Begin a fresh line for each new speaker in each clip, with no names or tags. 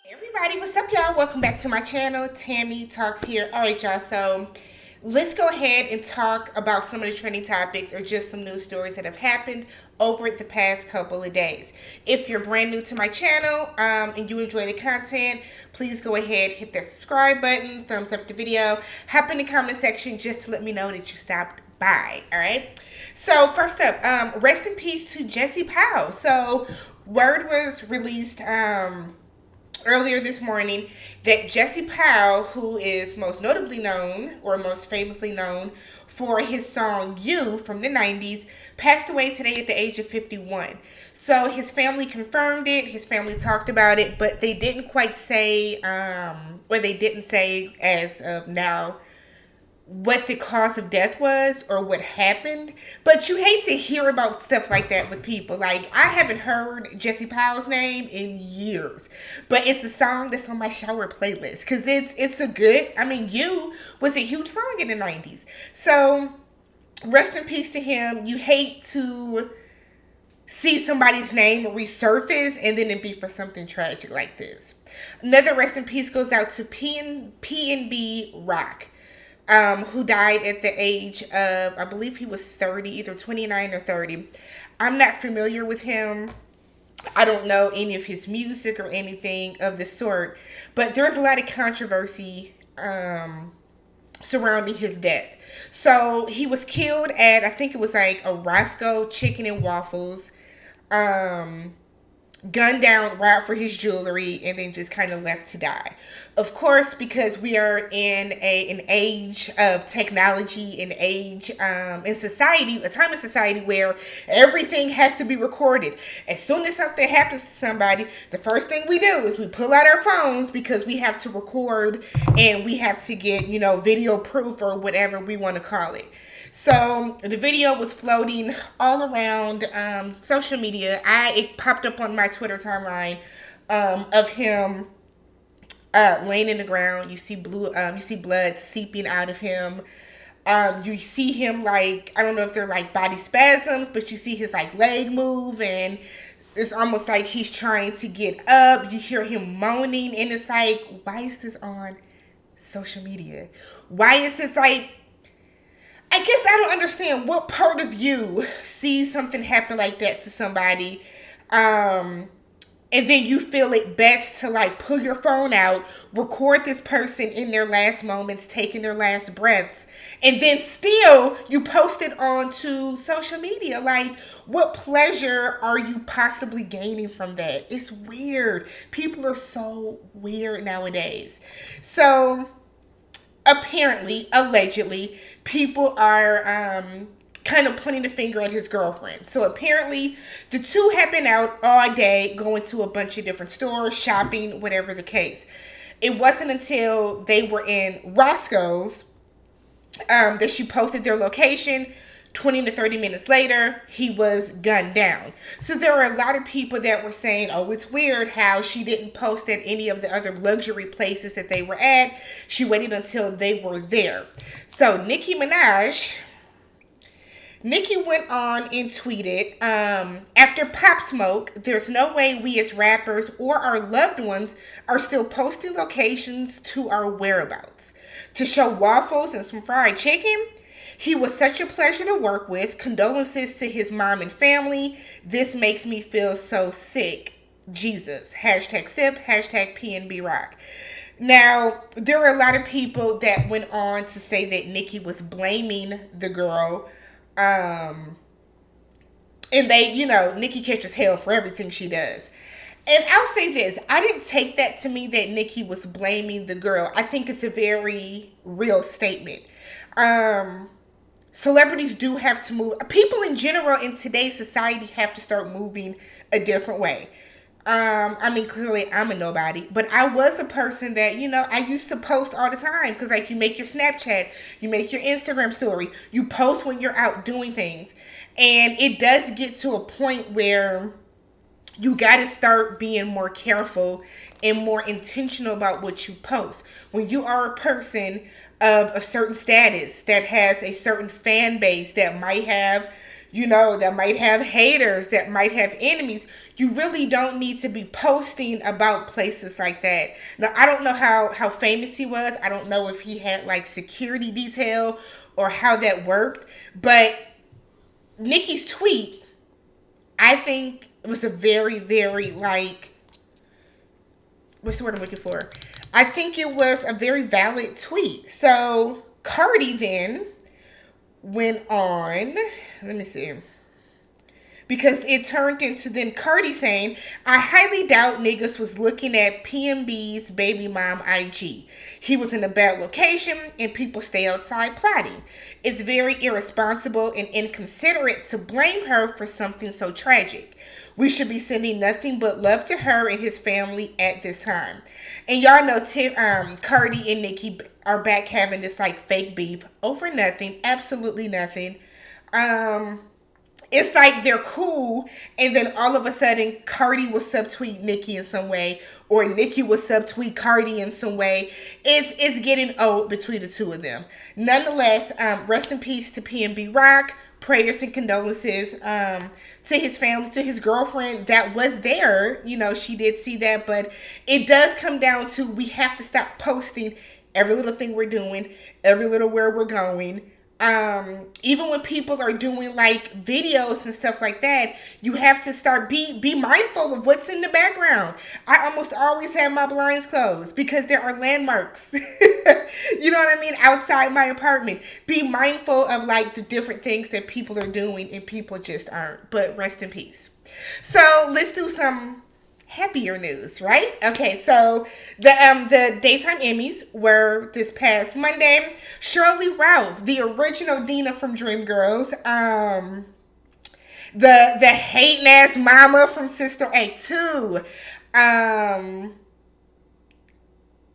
Everybody, what's up, y'all? Welcome back to my channel. Tammy Talks here. All right, y'all. So let's go ahead and talk about some of the trending topics or just some news stories that have happened over the past couple of days. If you're brand new to my channel and you enjoy the content, please go ahead, hit that subscribe button, thumbs up the video, hop in the comment section just to let me know that you stopped by. All right. So first up, rest in peace to Jesse Powell. So word was released earlier this morning that Jesse Powell, who is most notably known or most famously known for his song You from the 90s, passed away today at the age of 51. So his family confirmed it, his family talked about it, but they didn't quite say, or they didn't say as of now, what the cause of death was or what happened. But you hate to hear about stuff like that with people. Like, I haven't heard Jesse Powell's name in years, but it's a song that's on my shower playlist because it's a good, I mean, You was a huge song in the 90s. So rest in peace to him. You hate to see somebody's name resurface and then it be for something tragic like this. Another rest in peace goes out to PNB Rock, who died at the age of, I believe he was 30, either 29 or 30. I'm not familiar with him. I don't know any of his music or anything of the sort, but there's a lot of controversy surrounding his death. So he was killed at, I think it was like a Roscoe Chicken and Waffles, gunned down, robbed for his jewelry, and then just kind of left to die. Of course, because we are in an age of technology, an age in society, a time in society where everything has to be recorded. As soon as something happens to somebody, the first thing we do is we pull out our phones because we have to record and we have to get, video proof or whatever we want to call it. So the video was floating all around social media. It popped up on my Twitter timeline of him laying in the ground. You see you see blood seeping out of him. You see him, like, I don't know if they're like body spasms, but you see his like leg move and it's almost like he's trying to get up. You hear him moaning and it's like, why is this on social media? Why is this like, I guess I don't understand what part of you sees something happen like that to somebody, and then you feel it best to like pull your phone out, record this person in their last moments, taking their last breaths, and then still you post it onto social media. Like, what pleasure are you possibly gaining from that? It's weird. People are so weird nowadays. So apparently, allegedly, people are kind of pointing the finger at his girlfriend. So apparently, the two have been out all day, going to a bunch of different stores, shopping, whatever the case. It wasn't until they were in Roscoe's that she posted their location. 20 to 30 minutes later, he was gunned down. So there were a lot of people that were saying, oh, it's weird how she didn't post at any of the other luxury places that they were at. She waited until they were there. So Nicki went on and tweeted, after Pop Smoke, there's no way we as rappers or our loved ones are still posting locations to our whereabouts. To show waffles and some fried chicken? He was such a pleasure to work with. Condolences to his mom and family. This makes me feel so sick. Jesus. Hashtag sip. Hashtag PNBrock. Now, there were a lot of people that went on to say that Nicki was blaming the girl. And they, Nicki catches hell for everything she does. And I'll say this. I didn't take that to mean that Nicki was blaming the girl. I think it's a very real statement. Celebrities do have to move. People in general in today's society have to start moving a different way. I mean, clearly I'm a nobody, but I was a person that, I used to post all the time because, like, you make your Snapchat, you make your Instagram story, you post when you're out doing things. And it does get to a point where you got to start being more careful and more intentional about what you post. When you are a person of a certain status that has a certain fan base that might have that might have haters, that might have enemies. You really don't need to be posting about places like that. Now, I don't know how famous he was. I don't know if he had like security detail or how that worked. But Nicki's tweet, I think it was a very, very like, what's the word I'm looking for? I think it was a very valid tweet. So Cardi then went on, let me see, because it turned into then Cardi saying, I highly doubt niggas was looking at PNB's baby mom IG. He was in a bad location and people stay outside plotting. It's very irresponsible and inconsiderate to blame her for something so tragic. We should be sending nothing but love to her and his family at this time. And y'all know Cardi and Nicki are back having this like fake beef over nothing, absolutely nothing. It's like they're cool, and then all of a sudden Cardi will subtweet Nicki in some way, or Nicki will subtweet Cardi in some way. It's getting old between the two of them. Nonetheless, rest in peace to PNB Rock. Prayers and condolences to his family, to his girlfriend that was there. She did see that, but it does come down to we have to stop posting every little thing we're doing, every little where we're going. Even when people are doing like videos and stuff like that, you have to start be mindful of what's in the background. I almost always have my blinds closed because there are landmarks. You know what I mean? Outside my apartment. Be mindful of like the different things that people are doing and people just aren't. But rest in peace. Let's do some happier news, right? Okay, so the daytime Emmys were this past Monday. Sheryl Ralph, the original Dina from Dreamgirls, the hating ass mama from Sister Act 2,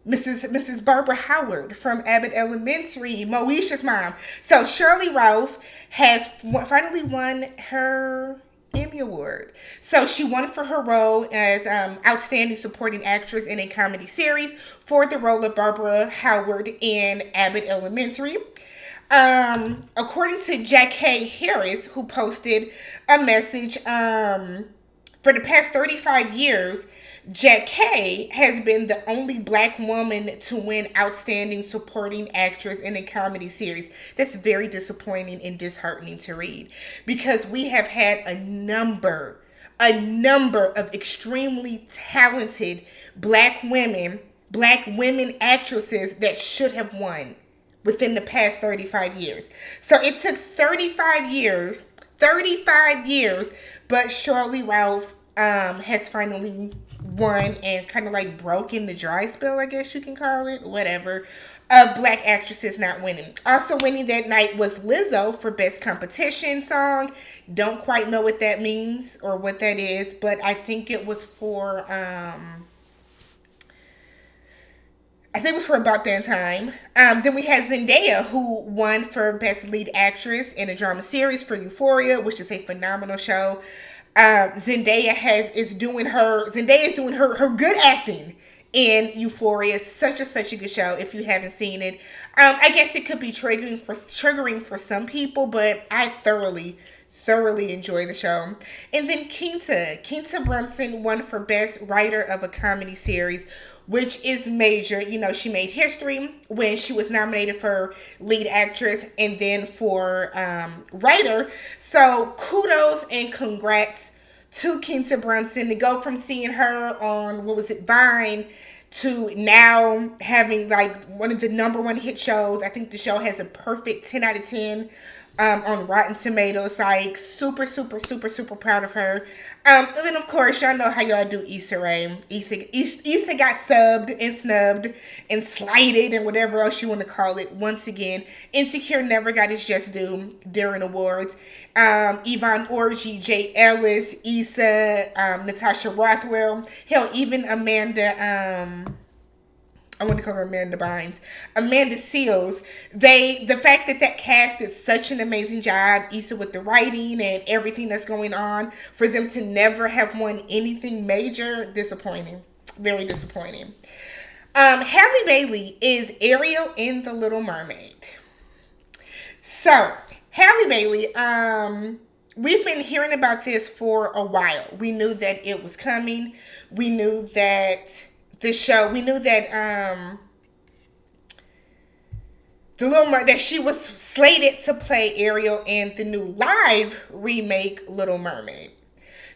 Mrs. Barbara Howard from Abbott Elementary, Moesha's mom. So Sheryl Ralph has finally won her Emmy Award. So she won for her role as Outstanding Supporting Actress in a Comedy Series for the role of Barbara Howard in Abbott Elementary. According to Jack Harris, who posted a message, for the past 35 years, Jack K has been the only black woman to win Outstanding Supporting Actress in a Comedy Series. That's very disappointing and disheartening to read because we have had a number of extremely talented black women actresses that should have won within the past 35 years. So it took 35 years, but Sheryl Ralph has finally won and kind of like broken the dry spell, I guess you can call it, whatever, of black actresses not winning. Also winning that night was Lizzo for Best Competition Song. Don't quite know what that means or what that is, but I think it was for About That Time. Then we had Zendaya, who won for Best Lead Actress in a Drama Series for Euphoria, which is a phenomenal show. Zendaya is doing her good acting in Euphoria. Such a good show. If you haven't seen it, I guess it could be triggering for some people, but I thoroughly enjoy the show. And then Quinta Brunson won for Best Writer of a Comedy Series, which is major. She made history when she was nominated for lead actress and then for writer. So kudos and congrats to Quinta Brunson to go from seeing her on, Vine, to now having like one of the number one hit shows. I think the show has a perfect 10 out of 10 on Rotten Tomatoes. Like super proud of her. And then of course y'all know how y'all do Issa Rae. Issa got subbed and snubbed and slighted and whatever else you want to call it. Once again, Insecure never got its just due during awards. Yvonne Orji, Jay Ellis, Issa, Natasha Rothwell, hell, even Amanda. I want to call her Amanda Bynes. Amanda Seals. The fact that cast did such an amazing job, Issa with the writing and everything that's going on, for them to never have won anything major, disappointing. Very disappointing. Halle Bailey is Ariel in The Little Mermaid. So, Halle Bailey, we've been hearing about this for a while. We knew that it was coming. We knew that we knew that that she was slated to play Ariel in the new live remake Little Mermaid.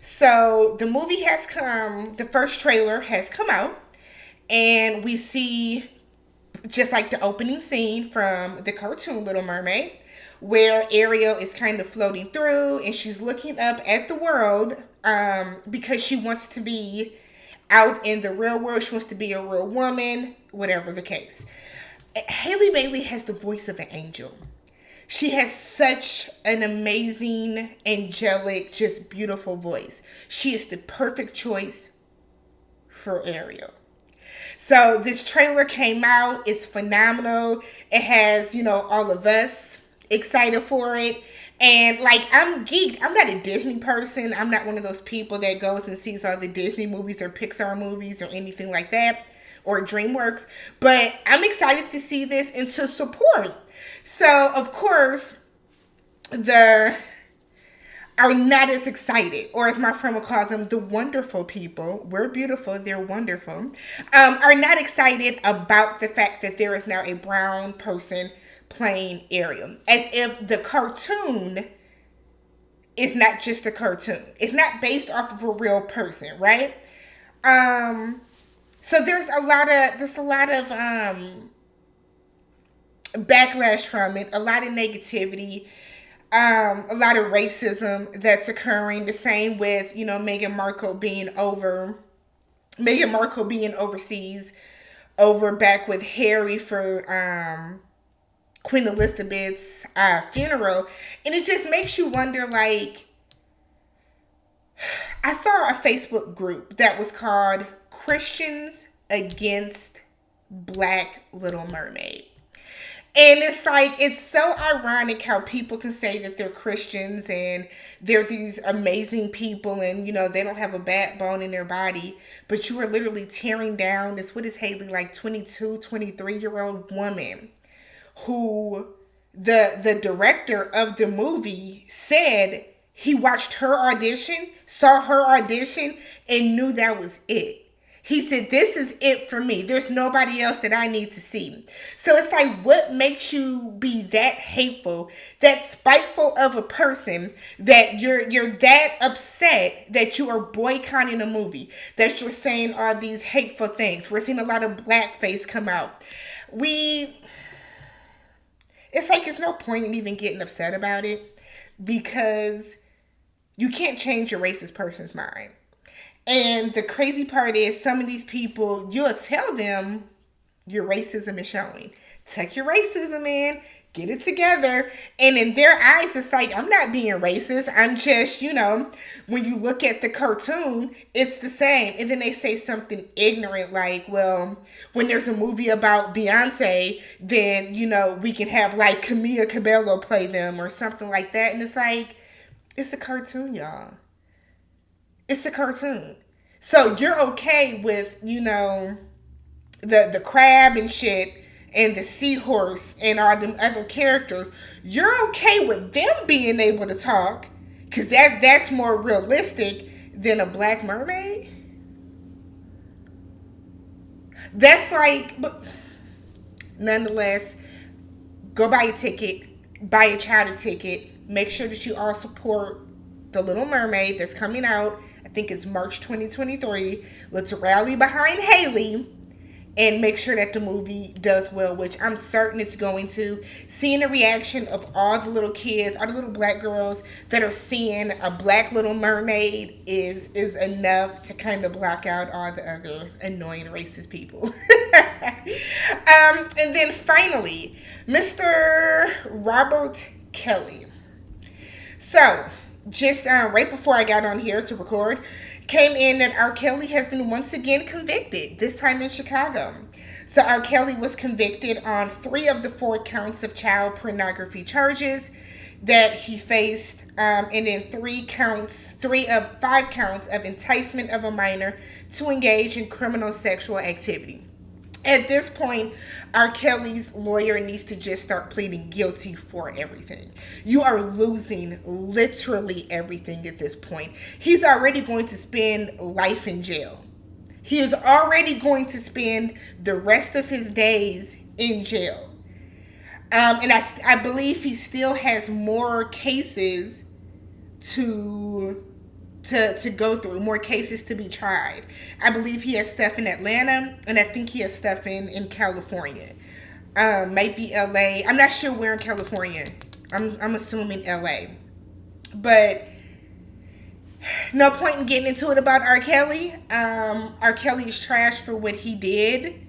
So the movie has come, the first trailer has come out, and we see just like the opening scene from the cartoon Little Mermaid, where Ariel is kind of floating through and she's looking up at the world because she wants to be out in the real world. She wants to be a real woman, whatever the case. Haley Bailey has the voice of an angel. She has such an amazing, angelic, just beautiful voice. She is the perfect choice for Ariel. So this trailer came out. It's phenomenal. It has, all of us excited for it. And like, I'm geeked. I'm not a Disney person. I'm not one of those people that goes and sees all the Disney movies or Pixar movies or anything like that, or DreamWorks. But I'm excited to see this and to support. So, of course, are not as excited, or as my friend would call them, the wonderful people. We're beautiful, they're wonderful. Are not excited about the fact that there is now a brown person playing Ariel. As if the cartoon is not just a cartoon. It's not based off of a real person, right? So there's a lot of backlash from it, a lot of negativity, a lot of racism that's occurring. The same with, Meghan Markle being overseas, over back with Harry for Queen Elizabeth's funeral. And it just makes you wonder, like, I saw a Facebook group that was called Christians Against Black Little Mermaid. And it's like, it's so ironic how people can say that they're Christians and they're these amazing people and, they don't have a backbone in their body. But you are literally tearing down this, what is Haley, like 22, 23-year-old woman who the director of the movie said he watched her audition, saw her audition, and knew that was it. He said, this is it for me. There's nobody else that I need to see. So it's like, what makes you be that hateful, that spiteful of a person, that you're that upset that you are boycotting a movie, that you're saying all these hateful things? We're seeing a lot of blackface come out. It's like, it's no point in even getting upset about it, because you can't change a racist person's mind. And the crazy part is, some of these people, you'll tell them your racism is showing. Tuck your racism in, get it together. And in their eyes, it's like, I'm not being racist. I'm just, when you look at the cartoon, it's the same. And then they say something ignorant like, well, when there's a movie about Beyonce, then, we can have like Camila Cabello play them or something like that. And it's like, it's a cartoon, y'all. It's a cartoon. So you're okay with, the crab and shit and the seahorse and all them other characters. You're okay with them being able to talk, because that's more realistic than a black mermaid. That's like, but nonetheless, go buy a ticket, buy a child a ticket. Make sure that you all support The Little Mermaid that's coming out. I think it's March 2023. Let's rally behind Haley and make sure that the movie does well, which I'm certain it's going to. Seeing the reaction of all the little kids, all the little black girls that are seeing a black Little Mermaid is enough to kind of block out all the other annoying racist people. And then finally, Mr. Robert Kelly. So, just right before I got on here to record, came in that R. Kelly has been once again convicted, this time in Chicago. So R. Kelly was convicted on 3 of the 4 counts of child pornography charges that he faced, and then 3 of 5 counts of enticement of a minor to engage in criminal sexual activity. At this point, R. Kelly's lawyer needs to just start pleading guilty for everything. You are losing literally everything at this point. He's already going to spend life in jail. He is already going to spend the rest of his days in jail. And I believe he still has more cases to go through, more cases to be tried. I believe he has stuff in Atlanta, and I think he has stuff in California. Might be LA. I'm not sure where in California. I'm assuming LA. But no point in getting into it about R. Kelly. R. Kelly is trash for what he did.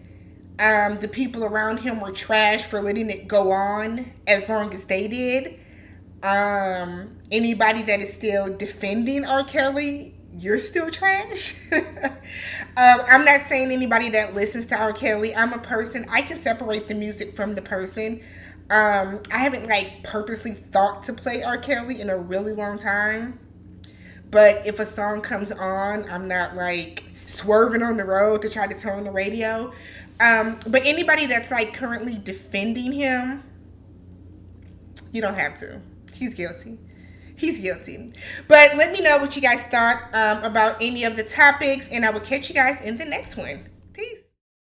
The people around him were trash for letting it go on as long as they did. Anybody that is still defending R. Kelly, you're still trash. I'm not saying anybody that listens to R. Kelly. I'm a person. I can separate the music from the person. I haven't purposely thought to play R. Kelly in a really long time. But if a song comes on, I'm not swerving on the road to try to turn the radio. But anybody that's currently defending him, you don't have to. He's guilty. He's guilty. But let me know what you guys thought about any of the topics, and I will catch you guys in the next one.